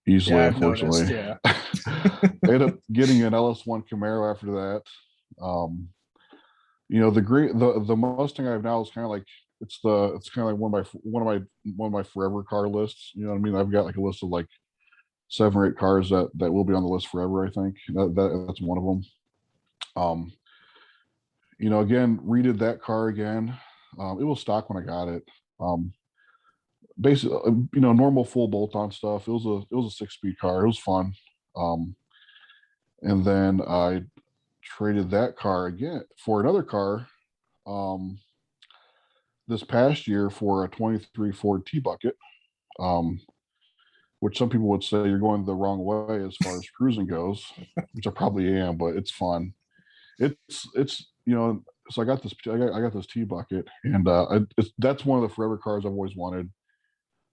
easily, Yeah, I've noticed. unfortunately. Yeah. I ended up getting an LS1 Camaro after that. Um, the Mustang I have now is kind of like it's kind of like one of my forever car lists. You know what I mean? I've got like a list of like 7 or 8 cars that will be on the list forever. I think that's one of them. Um, again, redid that car again. It was stock when I got it. Um, Basically, normal full bolt-on stuff. It was a 6-speed car. It was fun. Um, and then I traded that car again for another car this past year for a 23 Ford T-Bucket, um, which some people would say you're going the wrong way as far as cruising goes, which I probably am, but it's fun. So I got this T-Bucket, and that's one of the forever cars I've always wanted.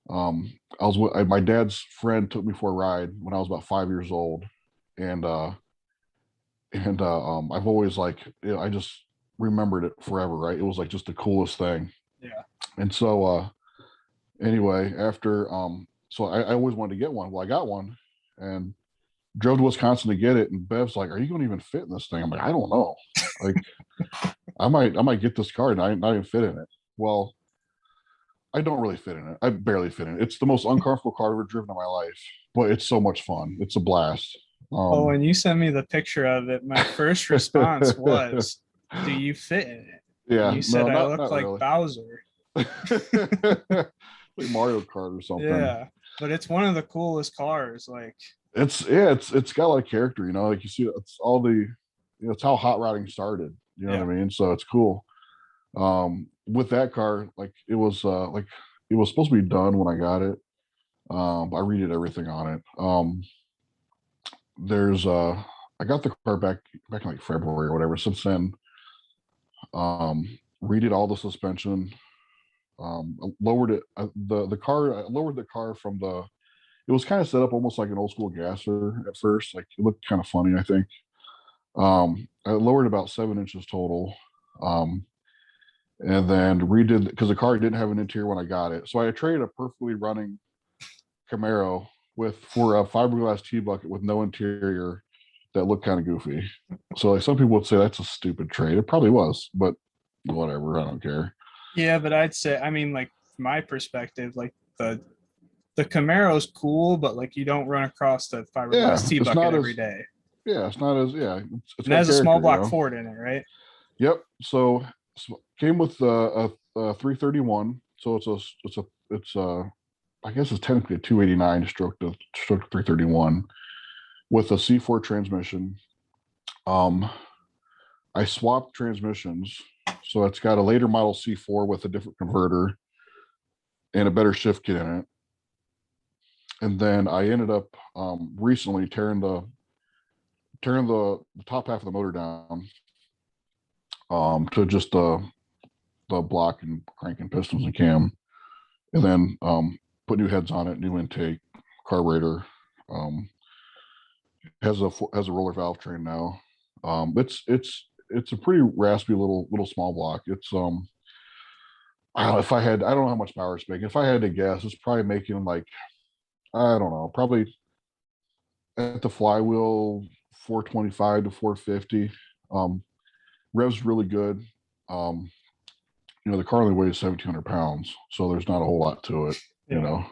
My dad's friend took me for a ride when I was about 5 years old, and I've always I just remembered it forever. Right, it was like just the coolest thing. Yeah. And so anyway, after so I always wanted to get one. Well, I got one and drove to Wisconsin to get it. And Bev's like, "Are you going to even fit in this thing?" I'm like, "I don't know. Like, I might get this car and I not even fit in it." Well, I don't really fit in it. I barely fit in it. It's the most uncomfortable car I've ever driven in my life, but it's so much fun. It's a blast. Oh, when you sent me the picture of it, my first response was, "Do you fit in it?" And Yeah, you no, said I look not like really. Bowser. Like Mario Kart or something. Yeah, but it's one of the coolest cars. Like, It's got a lot of character, like you see it's all it's how hot rodding started, you know yeah, what I mean? So it's cool. With that car, it was supposed to be done when I got it. I redid everything on it. There's I got the car back in like February or whatever. Since then, redid all the suspension, lowered it the car I lowered the car from the it was kind of set up almost like an old school gasser at first. Like it looked kind of funny, I think. I lowered about 7 inches total. Um, and then redid because the car didn't have an interior when I got it. So I traded a perfectly running Camaro for a fiberglass T-Bucket with no interior that looked kind of goofy. So like some people would say that's a stupid trade. It probably was, but whatever. I don't care. yeah. But I'd say, I mean, like from my perspective, like the Camaro's cool, but like you don't run across the Yeah, fiberglass T it's bucket not every as day. yeah, it's not as yeah. It's And it got has a small character, block Ford in it, right? Yep. So came with a 331. So I guess it's technically a 289 stroke 331 with a C4 transmission. Um, I swapped transmissions, so it's got a later model C4 with a different converter and a better shift kit in it. And then I ended up recently tearing the top half of the motor down to just the block and crank and pistons and cam, and then put new heads on it, new intake, carburetor. Um, has a roller valve train now. It's a pretty raspy little small block. It's I don't know how much power it's making. If I had to guess, it's probably making like I don't know, probably at the flywheel 425 to 450. Rev's really good. Um, the car only weighs 1,700 pounds, so there's not a whole lot to it. Yeah.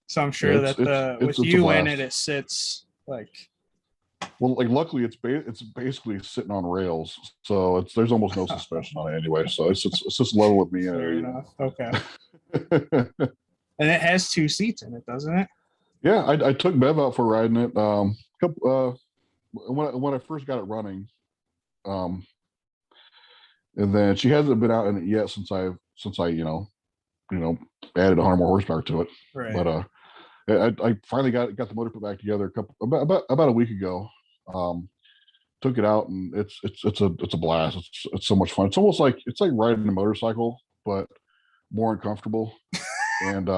So I'm Yeah, sure that with it's a you in blast. it, it sits like. Well, like luckily it's basically sitting on rails, so there's almost no suspension on it anyway. So it's just level with me in Fair it. enough. Okay. And it has 2 seats in it, doesn't it? Yeah, I took Bev out for riding it. When I first got it running, um, and then she hasn't been out in it yet since I added 100 more horsepower to it. Right. But I finally got the motor put back together about a week ago. Took it out and it's a blast. It's so much fun. It's like riding a motorcycle, but more uncomfortable. and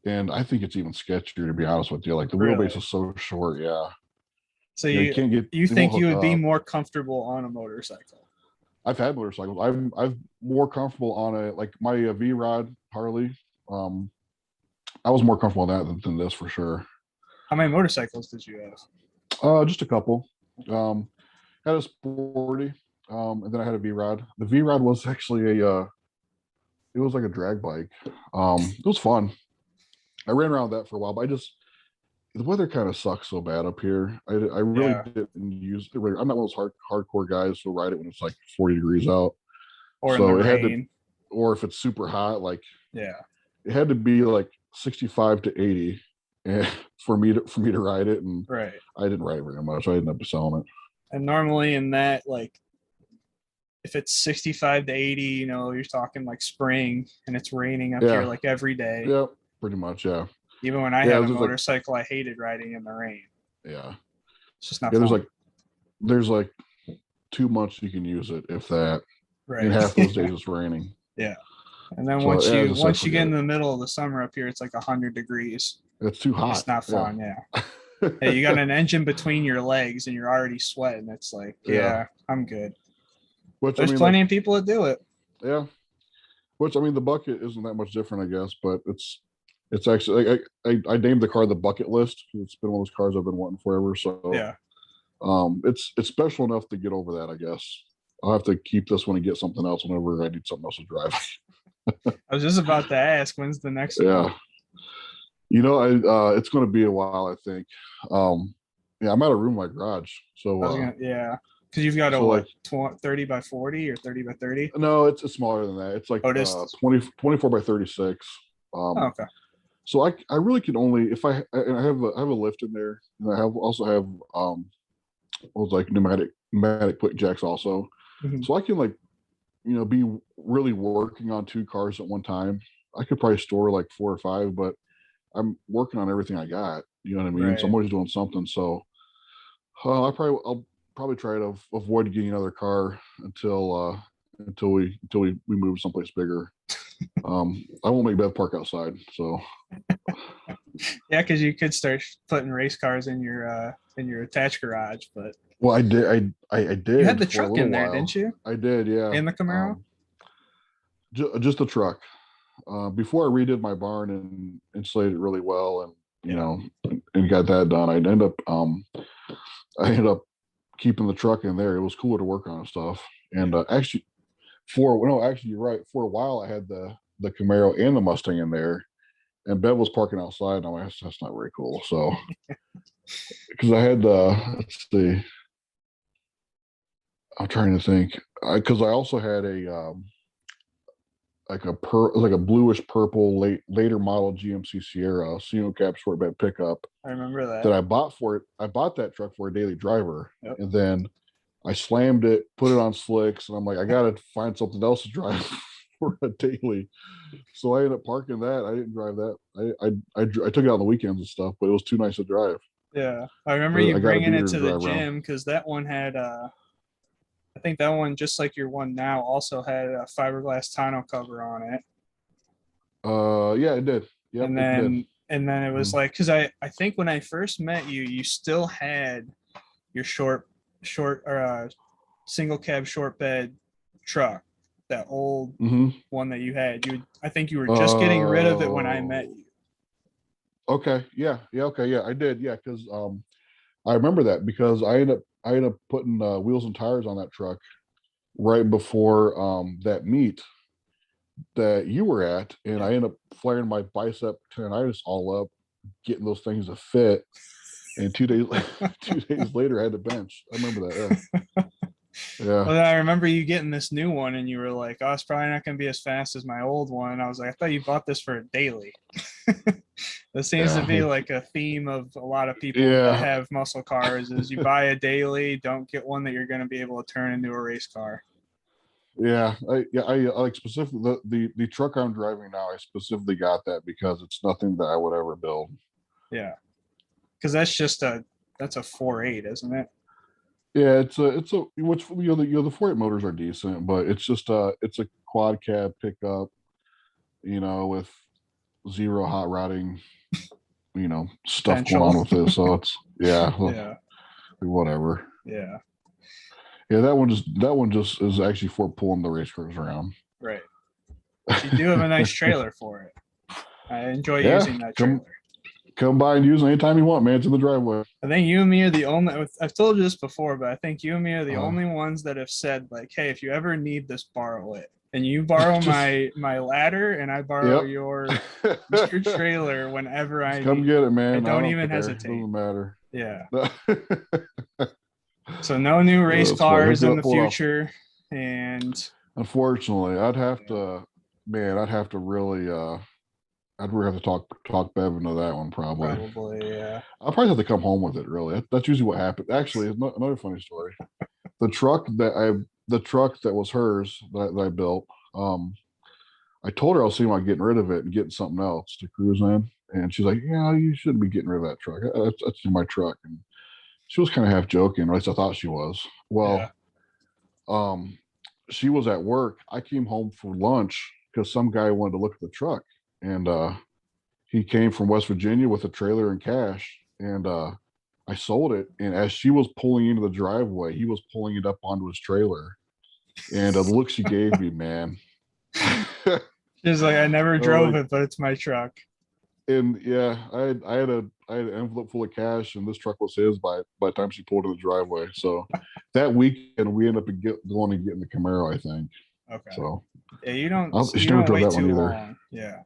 and I think it's even sketchier, to be honest with you. Like the Really? wheelbase is so short. Yeah. So You can't get you it won't think you hook would be up. more comfortable on a motorcycle? I've had motorcycles. I'm more comfortable on like my V Rod Harley. I was more comfortable on that than this for sure. How many motorcycles did you have? Just a couple. Had a sporty, and then I had a V Rod. The V Rod was actually it was like a drag bike. It was fun. I ran around that for a while, but the weather kind of sucks so bad up here. I really Yeah. didn't use it. I'm not one of those hardcore guys who ride it when it's like 40 degrees out. Or in the So it had to, rain? or if it's super hot, like Yeah. it had to be like 65 to 80 and for me to ride it. And Right. I didn't ride very much. I ended up selling it. And normally in that, like, if it's 65 to 80, you're talking like spring and it's raining up here Yeah. like every day. Yeah. Pretty much. Yeah. Even when I Yeah. had It a was like, motorcycle, I hated riding in the rain. yeah. It's just not Yeah. fun. There's like 2 months you can use it, if that. Right. And half those days it's raining. Yeah. And then So once yeah, you get in the middle of the summer up here, it's like 100 degrees. it's too hot. It's not Yeah. fun. Yeah. Hey, you got an engine between your legs and you're already sweating. It's like, yeah, I'm good. Which There's plenty of people that do it. Yeah. Which the bucket isn't that much different, I guess, but it's actually I named the car the bucket list because it's been one of those cars I've been wanting forever. So yeah, it's special enough to get over that, I guess. I'll have to keep this one and get something else whenever I need something else to drive. I was just about to ask, when's the next one? Yeah. It's going to be a while, I think. Yeah, I'm out of room in my garage, so because you've got a 30 by 40 or 30 by 30. No, it's smaller than that. It's like 24 by 36. Okay. So I really can only if I have a lift in there, and I also have like pneumatic quick jacks also. Mm-hmm. So I can be really working on 2 cars at one time. I could probably store like 4 or 5, but I'm working on everything I got. You know what I mean? Right. So I'm always doing something. So I'll probably try to avoid getting another car until we move someplace bigger. I won't make Bev park outside. So yeah, because you could start putting race cars in your attached garage, but I did. You had the truck in there, didn't you? I did, yeah. And the Camaro. Just the truck. Before I redid my barn and insulated it really well, and got that done, I ended up keeping the truck in there. It was cooler to work on and stuff. And actually, you're right. For a while, I had the Camaro and the Mustang in there, and Bev was parking outside. And I'm like, that's not very cool. So, because I had let's see, I'm trying to think, because I also had a like a bluish purple later model GMC Sierra single cab short bed pickup. I remember that. That I bought that truck for a daily driver, yep. And then I slammed it, put it on slicks, and I'm like, I gotta find something else to drive for a daily. So I ended up parking that. I didn't drive that. I took it out on the weekends and stuff, but it was too nice to drive. Yeah, I remember you bringing it to the gym because that one had I think that one, just like your one now, also had a fiberglass tonneau cover on it. Yeah, it did. Yeah, and then it was like, because I think when I first met you, you still had your short single cab short bed truck, that old one that you had. I think you were just getting rid of it when I met you. Okay. Yeah. Yeah. Okay. Yeah, I did. Yeah, because I remember that because I ended up putting wheels and tires on that truck right before that meet that you were at, and Yeah. I ended up flaring my bicep tendonitis all up, getting those things to fit. And 2 days 2 days later, I had to bench. I remember that. Yeah. Yeah. Well, then I remember you getting this new one, and you were like, "Oh, it's probably not going to be as fast as my old one." And I was like, "I thought you bought this for a daily." This seems to Yeah. be like a theme of a lot of people that Yeah. have muscle cars: is you buy a daily, don't get one that you're going to be able to turn into a race car. Yeah. I like specifically the truck I'm driving now. I specifically got that because it's nothing that I would ever build. Yeah, because that's a 4.8, isn't it? Yeah, it's a which the 4.8 motors are decent, but it's a quad cab pickup, with zero hot rodding, stuff going Potential. on with it. So it's yeah, Yeah, whatever. yeah, Yeah, that one just is actually for pulling the race cars around. right. But you do have a nice trailer for it. I enjoy Yeah, using that come trailer. come by and use it anytime you want, man. It's in the driveway. I think you and me are the only. I've told you this before, but I think you and me are the Uh, only ones that have said like, "Hey, if you ever need this, borrow it." And you borrow just my ladder, and I borrow yep. your trailer whenever Just I come need. get it, I man. I don't don't even care. It hesitate. doesn't matter. Yeah. That's So no new race funny. Hook cars it in up, the pull it off. future, and Unfortunately, yeah, I'd have to really I'd really have to talk Bev into that one probably. probably yeah. I'll probably have to come home with it. Really, that's usually what happened. Actually, it's another funny story. The truck that the truck that was hers that I built. I told her I was thinking about getting rid of it and getting something else to cruise in, and she's like, "Yeah, you shouldn't be getting rid of that truck. That's my truck." And she was kind of half joking, or at least I thought she was. Yeah. Well, um, she was at work. I came home for lunch because some guy wanted to look at the truck, and he came from West Virginia with a trailer and cash, and I sold it. And as she was pulling into the driveway, he was pulling it up onto his trailer, and the look she gave me, man. She's like, I never drove like, it, but it's my truck. and yeah, I had an envelope full of cash, and this truck was his by the time she pulled in the driveway. So that weekend we ended up going and getting the Camaro, I think. Okay. So Yeah, she you never don't drove wait that one too either. long. Yeah.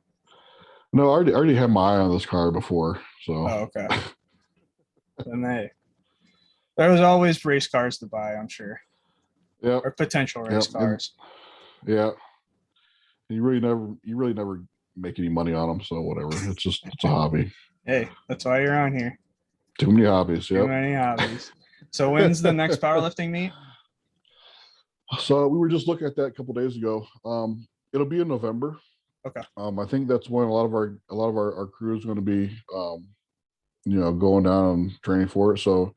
No, I already had my eye on this car before. So Oh, okay. Then there was always race cars to buy, I'm sure, yep, or potential race yep, and cars. yeah, you really never make any money on them. So whatever, it's a hobby. Hey, that's why you're on here. Too many hobbies. Too Yep. many hobbies. So when's the next powerlifting meet? So we were just looking at that a couple days ago. It'll be in November. Okay. I think that's when a lot of our crew is going to be, going down and training for it. So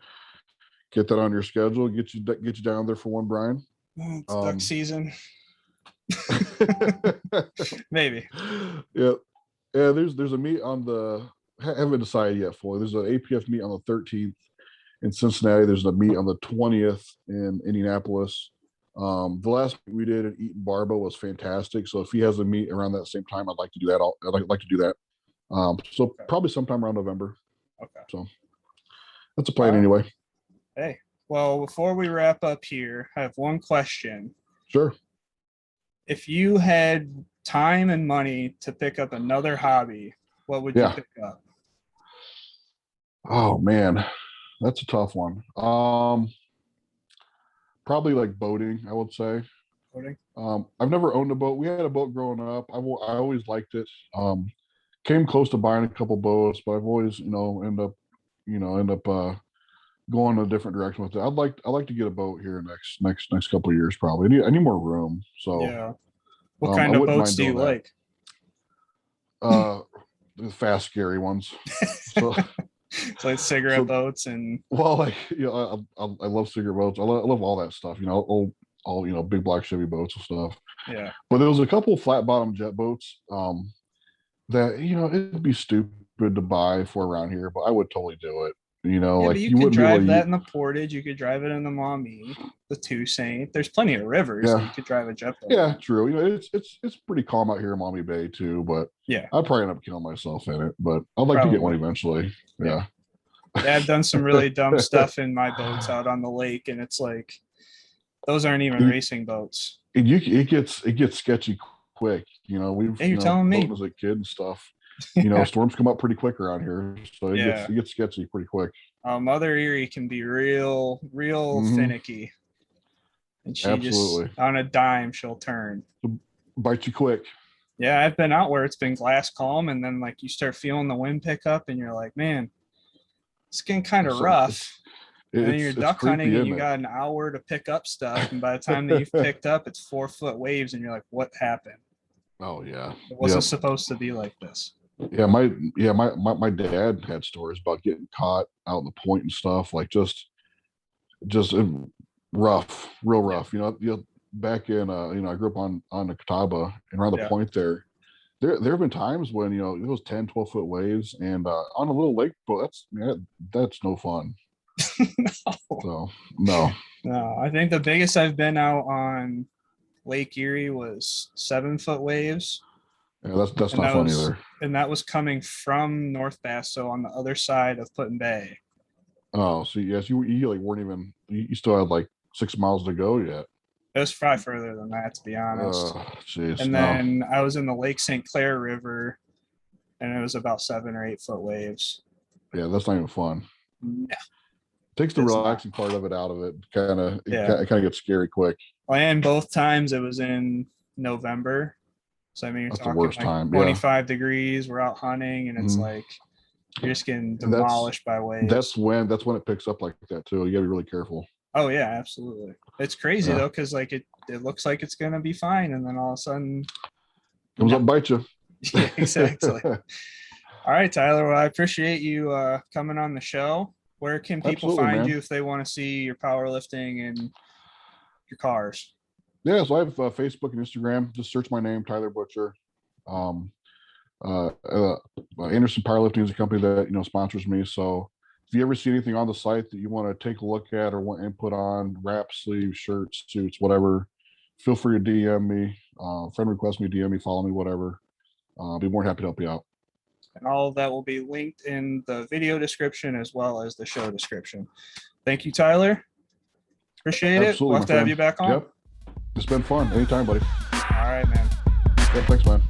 get that on your schedule. Get you down there for one, Brian. It's duck season. Maybe. Yeah, yeah. There's a meet on the haven't decided yet for. There's an APF meet on the 13th in Cincinnati. There's a meet on the 20th in Indianapolis. The last meet we did at Eaton Barbo was fantastic. So if he has a meet around that same time, I'd like to do that. I'd like to do that. So Okay. probably sometime around November. Okay. So that's a plan anyway. Hey, well, before we wrap up here, I have one question. Sure. If you had time and money to pick up another hobby, what would you pick up? Oh man, that's a tough one. Probably like boating, I would say. Boating? I've never owned a boat. We had a boat growing up. I always liked it. Came close to buying a couple boats, but I've always, end up going a different direction with it. I'd like to get a boat here next couple of years probably. I need more room. So Yeah. What kind I of wouldn't boats mind do you doing like? that. The fast, scary ones. So It's like cigarette boats and well, like I love cigarette boats. I love all that stuff. All big black Chevy boats and stuff. yeah. But there was a couple of flat bottom jet boats that it'd be stupid to buy for around here, but I would totally do it. You know, Yeah, like but you you could wouldn't be able drive to. that in the Portage. You could drive it in the Maumee, the Toussaint. There's plenty of rivers that Yeah, you could drive a jet boat. yeah, true. You know, it's pretty calm out here in Maumee Bay too. But Yeah, I'd probably end up killing myself in it. But I'd like to get one probably. eventually. Yeah. Yeah. Yeah, I've done some really dumb stuff in my boats out on the lake, and it's like those aren't even it, racing boats. it gets sketchy quick. You know, we've Hey, you're telling boating me? as a kid and stuff. You know, Yeah. storms come up pretty quick around here, so it gets Yeah. it gets sketchy pretty quick. Mother Erie can be real Hmm. finicky, and she just Absolutely, on a dime she'll turn. bite you quick. Yeah, I've been out where it's been glass calm, and then like you start feeling the wind pick up, and you're like, man, it's getting kind of It's rough. And then you're it's duck hunting, creepy, and isn't you got an hour to pick up stuff, and by the time that you've it? picked up, it's 4 foot waves, and you're like, what happened? Oh yeah, It wasn't yep. supposed to be like this. My dad had stories about getting caught out in the point and stuff, like just rough, real Yeah, rough. Back in I grew up on the Catawba and around the yeah. point there. There have been times when it was 10, 12 foot waves, and on a little lake boat, that's no fun. No, So no, no. I think the biggest I've been out on Lake Erie was 7 foot waves, yeah, that's and not that fun was either. and that was coming from North Bass, so on the other side of Put in Bay. Oh, so yes, you like weren't even you still had like 6 miles to go yet. It was probably further than that, to be honest. Jeez, And no, then I was in the Lake St. Clair River, and it was about 7 or 8 foot waves. yeah, that's not even fun. No, Takes the it's not. relaxing part of it out of it. Kind of Yeah. it kind of gets scary quick. And both times it was in November. So I mean, you're That's the talking worst like time. Yeah. 25 degrees. We're out hunting, and it's Mhm. like you're just getting And demolished by that's waves. when it picks up like that too. You gotta be really careful. Oh yeah, absolutely. It's crazy Yeah. though, because like it looks like it's gonna be fine, and then all of a sudden, Comes no. up and bite you. Yeah, exactly. All right, Tyler. Well, I appreciate you coming on the show. Where can people Absolutely, find man. you if they want to see your powerlifting and your cars? Yeah, so I have Facebook and Instagram. Just search my name, Tyler Butcher. Um, uh, uh, Anderson Powerlifting is a company that sponsors me. So if you ever see anything on the site that you want to take a look at or want input on, wrap, sleeves, shirts, suits, whatever, feel free to DM me. Friend request me, DM me, follow me, whatever. I'll be more than happy to help you out. And all of that will be linked in the video description as well as the show description. Thank you, Tyler. Appreciate it. We'll Absolutely, have my to have friend. you back on. Yep. It's been fun. Anytime, buddy. All right, man. Yeah, thanks, man.